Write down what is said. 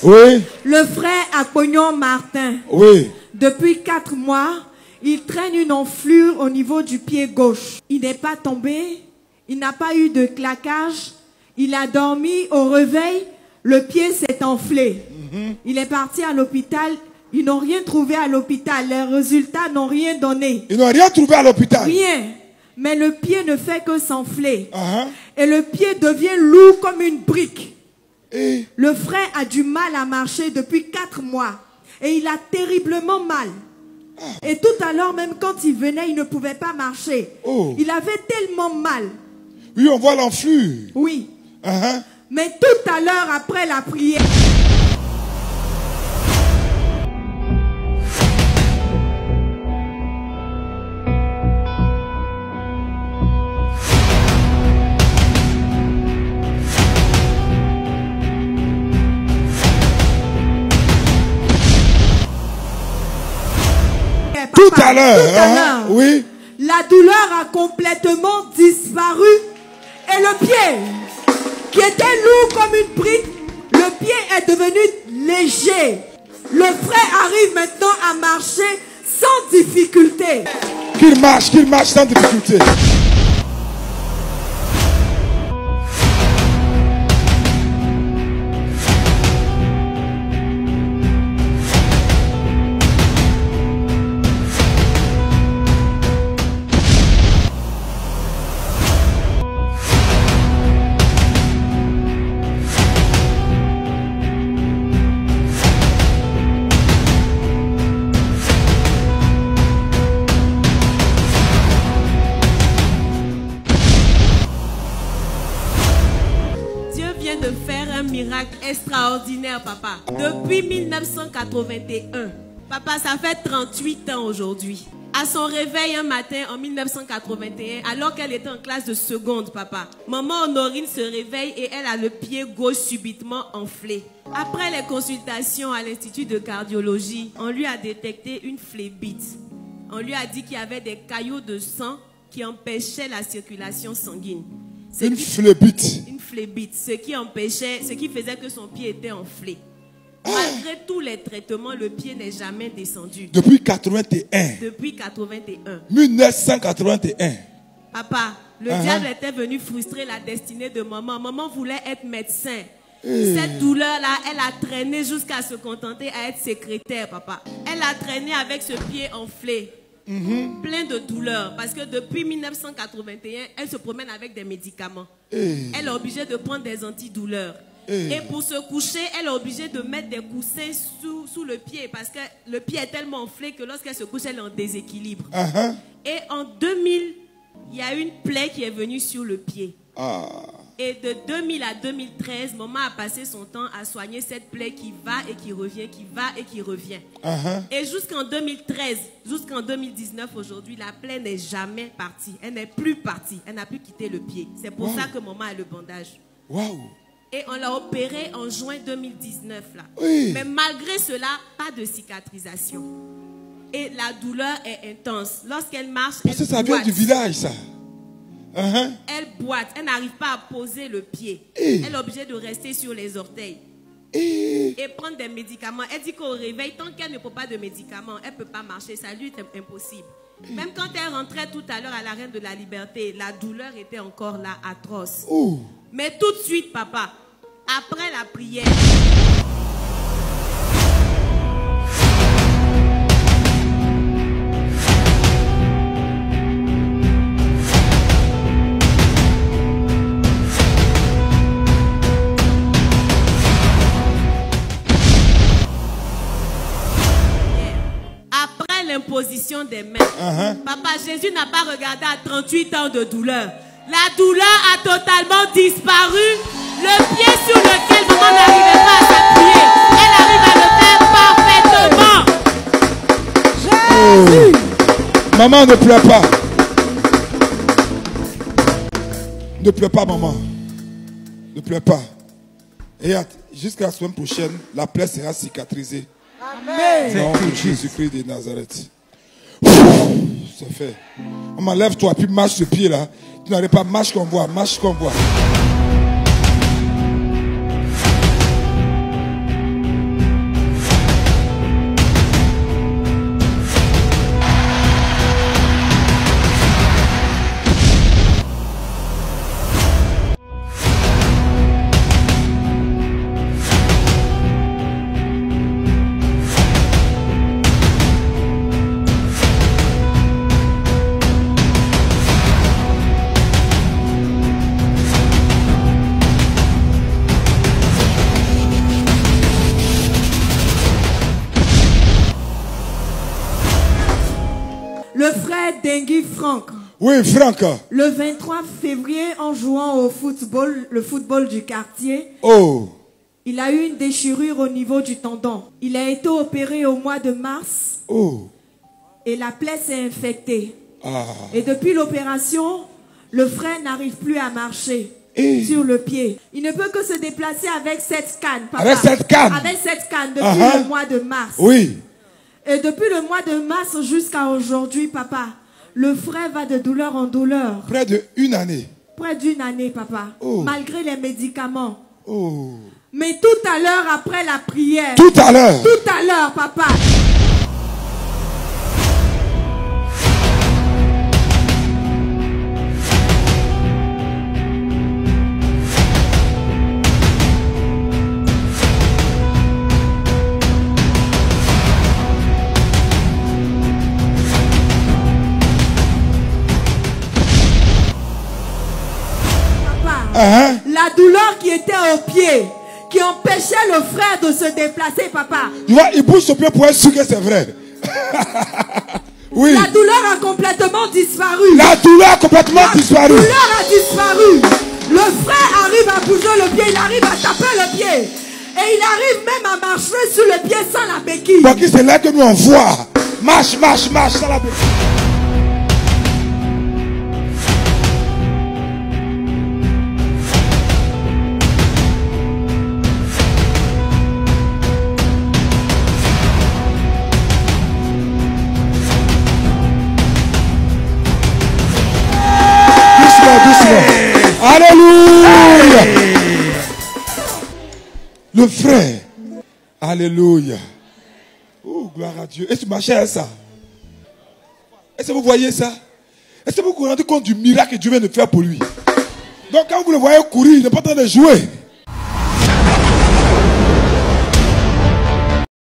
Oui. Le frère Apognon Martin. Oui. Depuis 4 mois, il traîne une enflure au niveau du pied gauche. Il n'est pas tombé, il n'a pas eu de claquage, il a dormi au réveil, le pied s'est enflé. Il est parti à l'hôpital, ils n'ont rien trouvé à l'hôpital, les résultats n'ont rien donné. Ils n'ont rien trouvé à l'hôpital? Rien, mais le pied ne fait que s'enfler. Et le pied devient lourd comme une brique. Et le frère a du mal à marcher depuis 4 mois. Et il a terriblement mal. Et tout à l'heure, même quand il venait, il ne pouvait pas marcher. Il avait tellement mal. Oui, on voit l'enflure. Oui. Mais tout à l'heure, après la prière... Tout à l'heure, oui. La douleur a complètement disparu et le pied, qui était lourd comme une brique, le pied est devenu léger. Le frère arrive maintenant à marcher sans difficulté. Qu'il marche sans difficulté. Extraordinaire, papa. Depuis 1981. Papa, ça fait 38 ans aujourd'hui. À son réveil un matin en 1981, alors qu'elle était en classe de seconde, papa, maman Honorine se réveille et elle a le pied gauche subitement enflé. Après les consultations à l'Institut de cardiologie, on lui a détecté une phlébite. On lui a dit qu'il y avait des caillots de sang qui empêchaient la circulation sanguine. Une phlébite. Une phlébite, ce qui faisait que son pied était enflé. Malgré tous les traitements, le pied n'est jamais descendu. Depuis 81. Depuis 81. 1981. Papa, le diable était venu frustrer la destinée de maman. Maman voulait être médecin. Cette douleur-là, elle a traîné jusqu'à se contenter à être secrétaire, papa. Elle a traîné avec ce pied enflé. Plein de douleurs parce que depuis 1981 elle se promène avec des médicaments. Elle est obligée de prendre des antidouleurs et pour se coucher elle est obligée de mettre des coussins sous le pied parce que le pied est tellement enflé que lorsqu'elle se couche elle est en déséquilibre. Et en 2000 il y a une plaie qui est venue sur le pied. Et de 2000 à 2013, maman a passé son temps à soigner cette plaie qui va et qui revient, qui va et qui revient. Et jusqu'en 2013, jusqu'en 2019 aujourd'hui, la plaie n'est jamais partie. Elle n'est plus partie. Elle n'a plus quitté le pied. C'est pour ça que maman a le bandage. Et on l'a opérée en juin 2019. Là. Mais malgré cela, pas de cicatrisation. Et la douleur est intense. Lorsqu'elle marche, parce que ça vient du village, ça. Elle boite, elle n'arrive pas à poser le pied. Elle est obligée de rester sur les orteils. Et prendre des médicaments. Elle dit qu'au réveil, tant qu'elle ne prend pas de médicaments, elle ne peut pas marcher. Ça lui est impossible. Même quand elle rentrait tout à l'heure à l'Arène de la Liberté, la douleur était encore là, atroce. Mais tout de suite, papa, après la prière... L'imposition des mains. Papa, Jésus n'a pas regardé à 38 ans de douleur. La douleur a totalement disparu. Le pied sur lequel maman n'arrivait pas à s'appuyer, elle arrive à le faire parfaitement. Maman, ne pleure pas. Ne pleure pas, maman. Ne pleure pas. Et jusqu'à la semaine prochaine, la plaie sera cicatrisée. Amen. Nom de Jésus-Christ de Nazareth. C'est fait. Maman, lève-toi, puis marche ce pied-là. Tu n'arrives pas, marche qu'on voit, marche qu'on voit. Le frère Dengui Franck. Oui, Franck. Le 23 février, en jouant au football, le football du quartier, il a eu une déchirure au niveau du tendon. Il a été opéré au mois de mars. Et la plaie s'est infectée. Et depuis l'opération, le frère n'arrive plus à marcher sur le pied. Il ne peut que se déplacer avec cette canne, papa. Avec cette canne? Avec cette canne depuis le mois de mars. Oui. Et depuis le mois de mars jusqu'à aujourd'hui, papa, le frère va de douleur en douleur. Près d'une année. Près d'une année, papa. Malgré les médicaments. Mais tout à l'heure, après la prière. Tout à l'heure. Tout à l'heure, papa. La douleur qui était au pied, qui empêchait le frère de se déplacer, papa. Tu vois, il bouge son pied pour être sûr que c'est vrai. Oui. La douleur a complètement disparu. La douleur a complètement disparu. La douleur a disparu. Le frère arrive à bouger le pied, il arrive à taper le pied. Et il arrive même à marcher sur le pied sans la béquille. Donc c'est là que nous on voit. Marche, marche, marche sans la béquille. Alléluia. Le frère. Alléluia. Oh, gloire à Dieu. Est-ce que tu marchais à ça? Est-ce que vous voyez ça? Est-ce que vous vous rendez compte du miracle que Dieu vient de faire pour lui? Donc quand vous le voyez courir, il n'est pas en train de jouer.